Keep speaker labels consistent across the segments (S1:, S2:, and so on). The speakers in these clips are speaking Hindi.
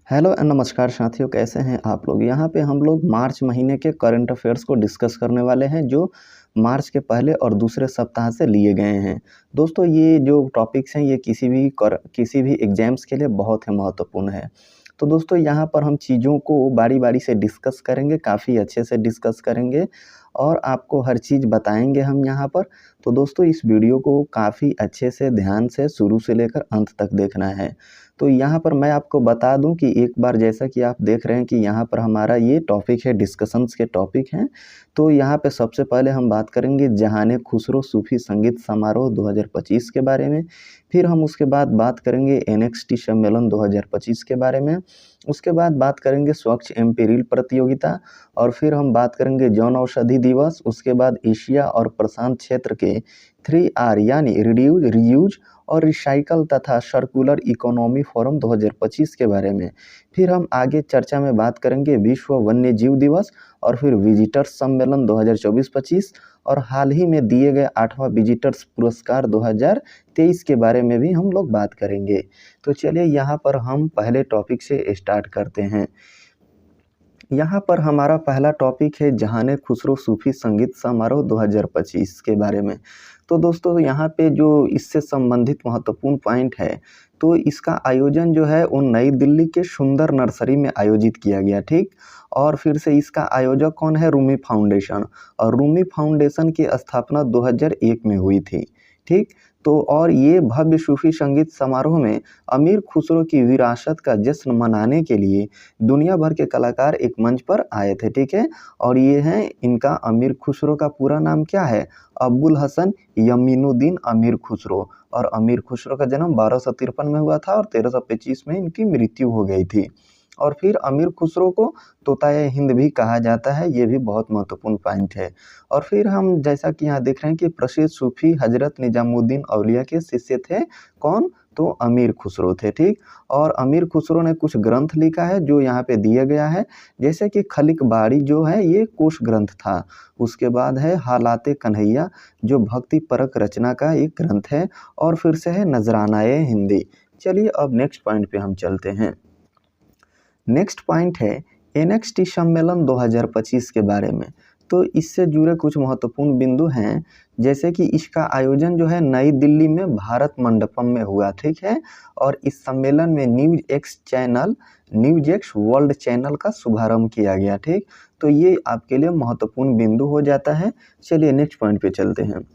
S1: हेलो एंड नमस्कार साथियों, कैसे हैं आप लोग। यहाँ पे हम लोग मार्च महीने के करंट अफेयर्स को डिस्कस करने वाले हैं जो मार्च के पहले और दूसरे सप्ताह से लिए गए हैं। दोस्तों, ये जो टॉपिक्स हैं ये किसी भी एग्जाम्स के लिए बहुत ही महत्वपूर्ण है। तो दोस्तों, यहाँ पर हम चीज़ों को बारी बारी से डिस्कस करेंगे, काफ़ी अच्छे से डिस्कस करेंगे और आपको हर चीज़ बताएंगे हम यहाँ पर। तो दोस्तों, इस वीडियो को काफ़ी अच्छे से ध्यान से शुरू से लेकर अंत तक देखना है। तो यहाँ पर मैं आपको बता दूं कि एक बार जैसा कि आप देख रहे हैं कि यहाँ पर हमारा ये टॉपिक है, डिस्कशंस के टॉपिक हैं। तो यहाँ पे सबसे पहले हम बात करेंगे जहान खुसरो सूफी संगीत समारोह 2025 के बारे में। फिर हम उसके बाद बात करेंगे एनएक्सटी सम्मेलन 2025 के बारे में। उसके बाद बात करेंगे स्वच्छ एमपी रील प्रतियोगिता और फिर हम बात करेंगे जन औषधि दिवस। उसके बाद एशिया और प्रशांत क्षेत्र के 3R यानी रिड्यूज, रीयूज और रिसाइकल तथा सर्कुलर इकोनॉमी फोरम 2025 के बारे में। फिर हम आगे चर्चा में बात करेंगे विश्व वन्य जीव दिवस और फिर विजिटर्स सम्मेलन 2024-25 और हाल ही में दिए गए 8वां विजिटर्स पुरस्कार 2023 के बारे में भी हम लोग बात करेंगे। तो चलिए यहाँ पर हम पहले टॉपिक से स्टार्ट करते हैं। यहाँ पर हमारा पहला टॉपिक है जहान खुसरो सूफी संगीत समारोह 2025 के बारे में। तो दोस्तों, यहाँ पे जो इससे संबंधित महत्वपूर्ण पॉइंट है, तो इसका आयोजन जो है वो नई दिल्ली के सुंदर नर्सरी में आयोजित किया गया, ठीक। और फिर से इसका आयोजक कौन है? रूमी फाउंडेशन। और रूमी फाउंडेशन की स्थापना 2001 में हुई थी, ठीक। तो और ये भव्य सूफी संगीत समारोह में अमीर खुसरो की विरासत का जश्न मनाने के लिए दुनिया भर के कलाकार एक मंच पर आए थे, ठीक है। और ये हैं इनका अमीर खुसरो का पूरा नाम क्या है? अब्बुल हसन यमीनुद्दीन अमीर खुसरो। और अमीर खुसरो का जन्म 1253 में हुआ था और 1325 में इनकी मृत्यु हो गई थी। और फिर अमीर खुसरो को तोताए हिंद भी कहा जाता है, ये भी बहुत महत्वपूर्ण पॉइंट है। और फिर हम जैसा कि यहाँ देख रहे हैं कि प्रसिद्ध सूफी हजरत निजामुद्दीन औलिया के शिष्य थे, कौन? तो अमीर खुसरो थे, ठीक। और अमीर खुसरो ने कुछ ग्रंथ लिखा है जो यहाँ पे दिया गया है, जैसे कि खलिक बाड़ी जो है ये कोश ग्रंथ था। उसके बाद है हालाते कन्हैया जो भक्ति परक रचना का एक ग्रंथ है। और फिर से है नजरानाए हिंदी। चलिए अब नेक्स्ट पॉइंट पे हम चलते हैं। नेक्स्ट पॉइंट है एनएक्सटी सम्मेलन 2025 के बारे में। तो इससे जुड़े कुछ महत्वपूर्ण बिंदु हैं, जैसे कि इसका आयोजन जो है नई दिल्ली में भारत मंडपम में हुआ, ठीक है। और इस सम्मेलन में न्यूज एक्स वर्ल्ड चैनल का शुभारंभ किया गया, ठीक। तो ये आपके लिए महत्वपूर्ण बिंदु हो जाता है। चलिए नेक्स्ट पॉइंट पे चलते हैं।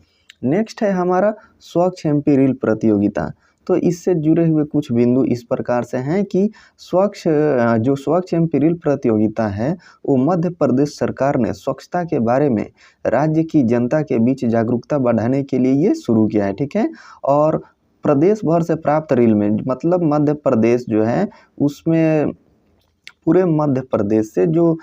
S1: नेक्स्ट है हमारा स्वच्छ एमपी रील प्रतियोगिता। तो इससे जुड़े हुए कुछ बिंदु इस प्रकार से हैं कि जो स्वच्छ एमपी रील प्रतियोगिता है वो मध्य प्रदेश सरकार ने स्वच्छता के बारे में राज्य की जनता के बीच जागरूकता बढ़ाने के लिए ये शुरू किया है, ठीक है। और प्रदेश भर से प्राप्त रील में, मतलब मध्य प्रदेश जो है उसमें पूरे मध्य प्रदेश से जो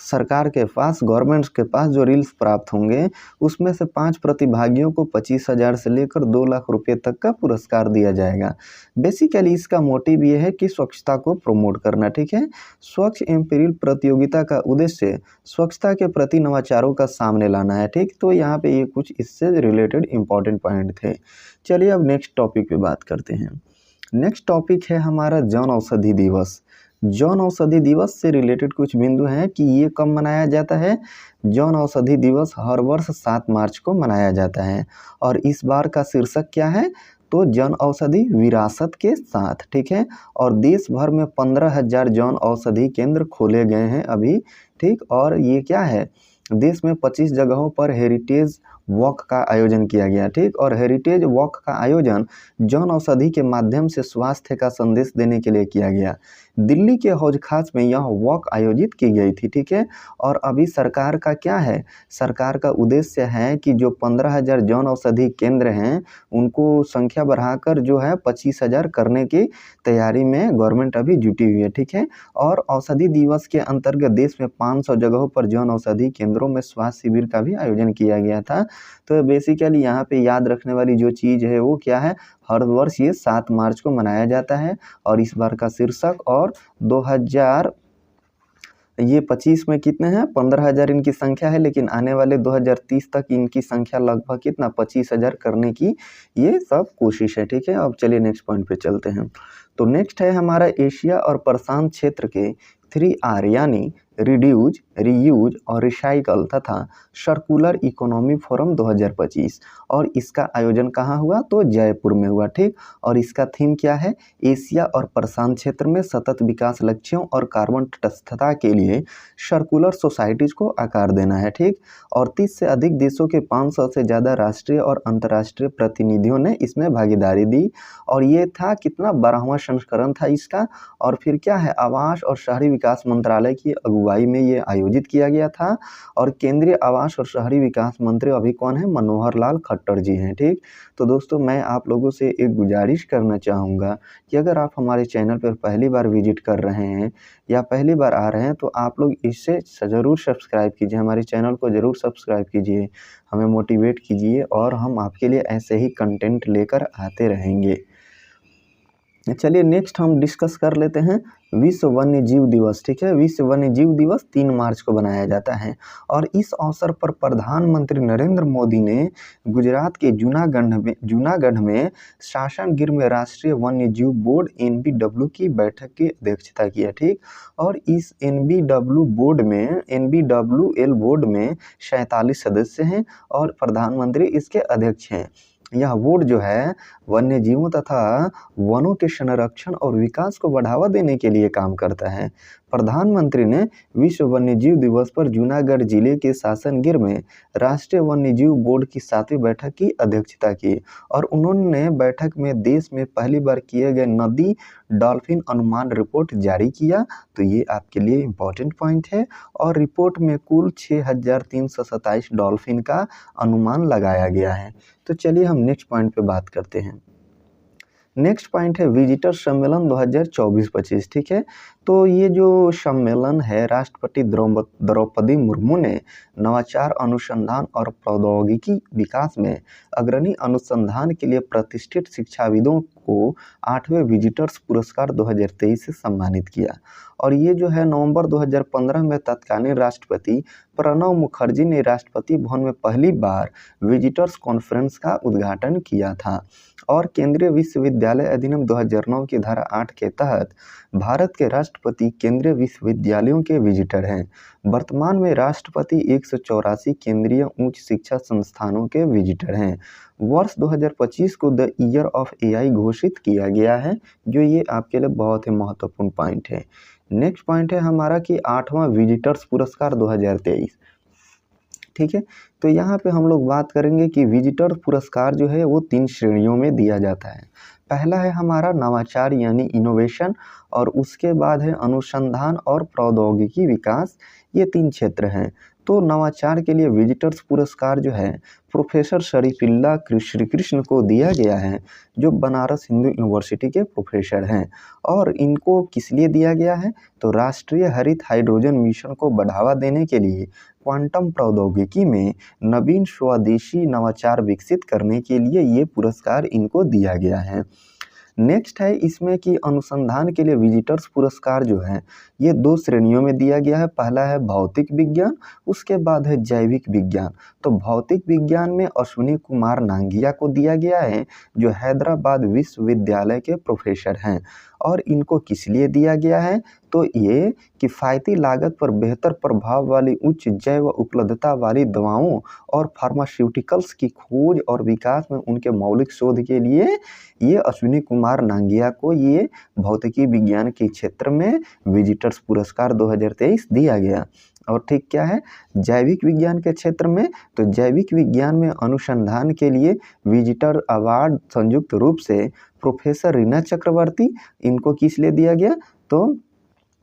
S1: सरकार के पास, गवर्नमेंट के पास जो रील्स प्राप्त होंगे उसमें से 5 प्रतिभागियों को 25,000 से लेकर 2 लाख रुपए तक का पुरस्कार दिया जाएगा। बेसिकली इसका मोटिव ये है कि स्वच्छता को प्रमोट करना, ठीक है। स्वच्छ एमपी रील प्रतियोगिता का उद्देश्य स्वच्छता के प्रति नवाचारों का सामने लाना है, ठीक। तो यहाँ पे ये कुछ इससे रिलेटेड इंपॉर्टेंट पॉइंट थे। चलिए अब नेक्स्ट टॉपिक पे बात करते हैं। नेक्स्ट टॉपिक है हमारा जन औषधि दिवस। जन औषधि दिवस से रिलेटेड कुछ बिंदु हैं कि ये कब मनाया जाता है। जन औषधि दिवस हर वर्ष 7 मार्च को मनाया जाता है। और इस बार का शीर्षक क्या है? तो जन औषधि विरासत के साथ, ठीक है। और देश भर में 15,000 जन औषधि केंद्र खोले गए हैं अभी, ठीक। और ये क्या है, देश में 25 जगहों पर हेरिटेज वॉक का आयोजन किया गया, ठीक। और हेरिटेज वॉक का आयोजन जन औषधि के माध्यम से स्वास्थ्य का संदेश देने के लिए किया गया। दिल्ली के हौज खास में यह वॉक आयोजित की गई थी, ठीक है। और अभी सरकार का क्या है, सरकार का उद्देश्य है कि जो 15,000 जन औषधि केंद्र हैं उनको संख्या बढ़ाकर जो है 25,000 करने की तैयारी में गवर्नमेंट अभी जुटी हुई है, ठीक है। और औषधि दिवस के अंतर्गत देश में 500 जगहों पर जन औषधि केंद्रों में स्वास्थ्य शिविर का भी आयोजन किया गया था। तो बेसिकली यहाँ पे याद रखने वाली जो चीज़ है वो क्या है, हर वर्ष ये 7 मार्च को मनाया जाता है। और इस बार का शीर्षक और ये 25 में कितने हैं, 15,000 इनकी संख्या है, लेकिन आने वाले 2030 तक इनकी संख्या लगभग कितना 25,000 करने की ये सब कोशिश है। ठीक है, अब चलिए नेक्स्ट पॉइंट पे चलते हैं। तो नेक्स्ट है हमारा एशिया और प्रशांत क्षेत्र के 3R यानी रिड्यूज, रीयूज और रिसाइकल तथा सर्कुलर इकोनॉमी फोरम 2025, और इसका आयोजन कहाँ हुआ, तो जयपुर में हुआ। ठीक, और इसका थीम क्या है, एशिया और प्रशांत क्षेत्र में सतत विकास लक्ष्यों और कार्बन तटस्थता के लिए सर्कुलर सोसाइटीज को आकार देना है। ठीक, और 30 से अधिक देशों के 500 से ज़्यादा राष्ट्रीय और अंतर्राष्ट्रीय प्रतिनिधियों ने इसमें भागीदारी दी, और ये था कितना 12वां संस्करण था इसका। और फिर क्या है, आवास और शहरी विकास मंत्रालय की अगुवाई में ये आयोजित किया गया था, और केंद्रीय आवास और शहरी विकास मंत्री अभी कौन है, मनोहर लाल खट्टर जी हैं। ठीक, तो दोस्तों मैं आप लोगों से एक गुजारिश करना चाहूँगा कि अगर आप हमारे चैनल पर पहली बार विजिट कर रहे हैं या पहली बार आ रहे हैं तो आप लोग इसे ज़रूर सब्सक्राइब कीजिए, हमारे चैनल को ज़रूर सब्सक्राइब कीजिए, हमें मोटिवेट कीजिए, और हम आपके लिए ऐसे ही कंटेंट लेकर आते रहेंगे। चलिए नेक्स्ट हम डिस्कस कर लेते हैं विश्व वन्य जीव दिवस। ठीक है, विश्व वन्य जीव दिवस 3 मार्च को बनाया जाता है, और इस अवसर पर प्रधानमंत्री नरेंद्र मोदी ने गुजरात के जूनागढ़ में शासन गृह में राष्ट्रीय वन्य जीव बोर्ड NBW की बैठक की अध्यक्षता की है। ठीक, और इस NBWL बोर्ड में 47 सदस्य हैं और प्रधानमंत्री इसके अध्यक्ष हैं। यह बोर्ड जो है वन्य जीवों तथा वनों के संरक्षण और विकास को बढ़ावा देने के लिए काम करता है। प्रधानमंत्री ने विश्व वन्यजीव दिवस पर जूनागढ़ जिले के शासन गृह में राष्ट्रीय वन्यजीव बोर्ड की 7वीं बैठक की अध्यक्षता की, और उन्होंने बैठक में देश में पहली बार किए गए नदी डॉल्फिन अनुमान रिपोर्ट जारी किया। तो ये आपके लिए इम्पोर्टेंट पॉइंट है, और रिपोर्ट में कुल 6,327 डॉल्फिन का अनुमान लगाया गया है। तो चलिए हम नेक्स्ट पॉइंट पे बात करते हैं। नेक्स्ट पॉइंट है विजिटर सम्मेलन 2024-25। ठीक है, तो ये जो सम्मेलन है राष्ट्रपति द्रौपदी मुर्मू ने नवाचार, अनुसंधान और प्रौद्योगिकी विकास में अग्रणी अनुसंधान के लिए प्रतिष्ठित शिक्षाविदों को 8वें विजिटर्स पुरस्कार 2023 से सम्मानित किया, और ये जो है नवंबर 2015 में तत्कालीन राष्ट्रपति प्रणब मुखर्जी ने राष्ट्रपति भवन में पहली बार विजिटर्स कॉन्फ्रेंस का उद्घाटन किया था। और केंद्रीय विश्वविद्यालय अधिनियम 2009 की धारा 8 के तहत भारत के राष्ट्रपति केंद्रीय विश्वविद्यालयों के विजिटर हैं। वर्तमान में राष्ट्रपति 184 केंद्रीय उच्च शिक्षा संस्थानों के विजिटर हैं। वर्ष 2025 को द ईयर ऑफ AI घोषित किया गया है, जो ये आपके लिए बहुत ही महत्वपूर्ण पॉइंट है। नेक्स्ट पॉइंट है हमारा कि 8वां विजिटर्स पुरस्कार 2023। ठीक है, तो यहाँ पे हम लोग बात करेंगे कि विजिटर पुरस्कार जो है वो 3 श्रेणियों में दिया जाता है। पहला है हमारा नवाचार यानी इनोवेशन, और उसके बाद है अनुसंधान और प्रौद्योगिकी विकास। ये 3 क्षेत्र हैं। तो नवाचार के लिए विजिटर्स पुरस्कार जो है प्रोफेसर शरीफुल्लाह श्रीकृष्ण को दिया गया है, जो बनारस हिंदू यूनिवर्सिटी के प्रोफेसर हैं। और इनको किस लिए दिया गया है, तो राष्ट्रीय हरित हाइड्रोजन मिशन को बढ़ावा देने के लिए क्वांटम प्रौद्योगिकी में नवीन स्वदेशी नवाचार विकसित करने के लिए ये पुरस्कार इनको दिया गया है। नेक्स्ट है इसमें कि अनुसंधान के लिए विजिटर्स पुरस्कार जो है ये 2 श्रेणियों में दिया गया है। पहला है भौतिक विज्ञान, उसके बाद है जैविक विज्ञान। तो भौतिक विज्ञान में अश्विनी कुमार नांगिया को दिया गया है, जो हैदराबाद विश्वविद्यालय के प्रोफेसर हैं। और इनको किस लिए दिया गया है, तो ये किफ़ायती लागत पर बेहतर प्रभाव वाली उच्च जैव उपलब्धता वाली दवाओं और फार्मास्यूटिकल्स की खोज और विकास में उनके मौलिक शोध के लिए ये अश्विनी कुमार नांगिया को ये भौतिकी विज्ञान के क्षेत्र में विजिटर्स पुरस्कार 2023 दिया गया। और ठीक क्या है जैविक विज्ञान के क्षेत्र में, तो जैविक विज्ञान में अनुसंधान के लिए विजिटर अवार्ड संयुक्त रूप से प्रोफेसर रीना चक्रवर्ती, इनको किस लिए दिया गया, तो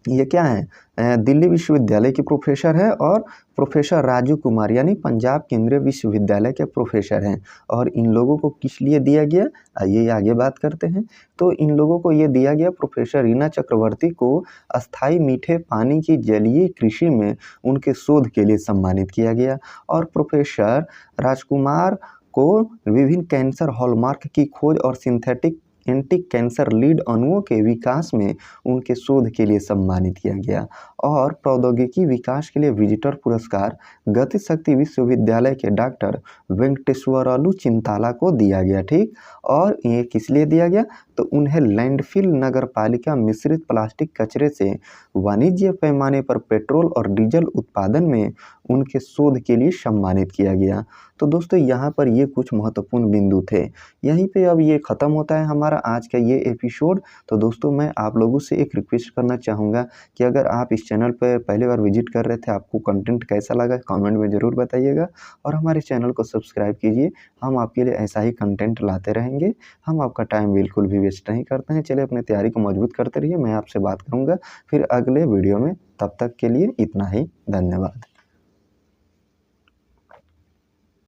S1: ये क्या है दिल्ली विश्वविद्यालय के प्रोफेसर है, और प्रोफेसर राजू कुमार यानी पंजाब केंद्रीय विश्वविद्यालय के प्रोफेसर हैं। और इन लोगों को किस लिए दिया गया, आइए आगे बात करते हैं। तो इन लोगों को ये दिया गया, प्रोफेसर रीना चक्रवर्ती को अस्थाई मीठे पानी की जलीय कृषि में उनके शोध के लिए सम्मानित किया गया। और प्रोफेसर राजकुमार को विभिन्न कैंसर हॉलमार्क की खोज और सिंथेटिक एंटी कैंसर लीड अणुओं के विकास में उनके शोध के लिए सम्मानित किया गया। और प्रौद्योगिकी विकास के लिए विजिटर पुरस्कार गतिशक्ति विश्वविद्यालय के डॉक्टर वेंकटेश्वरलू चिंताला को दिया गया। ठीक, और ये किस लिए दिया गया, तो उन्हें लैंडफिल नगरपालिका मिश्रित प्लास्टिक कचरे से वाणिज्य पैमाने पर पेट्रोल और डीजल उत्पादन में उनके शोध के लिए सम्मानित किया गया। तो दोस्तों यहाँ पर ये कुछ महत्वपूर्ण बिंदु थे। यहीं पे अब ये ख़त्म होता है हमारा आज का ये एपिसोड। तो दोस्तों मैं आप लोगों से एक रिक्वेस्ट करना चाहूँगा कि अगर आप इस चैनल पर पहली बार विजिट कर रहे थे, आपको कंटेंट कैसा लगा कमेंट में ज़रूर बताइएगा और हमारे चैनल को सब्सक्राइब कीजिए। हम आपके लिए ऐसा ही कंटेंट लाते रहेंगे। हम आपका टाइम बिल्कुल भी वेस्ट नहीं करते हैं। चलिए अपनी तैयारी को मजबूत करते रहिए। मैं आपसे बात करूँगा फिर अगले वीडियो में। तब तक के लिए इतना ही, धन्यवाद।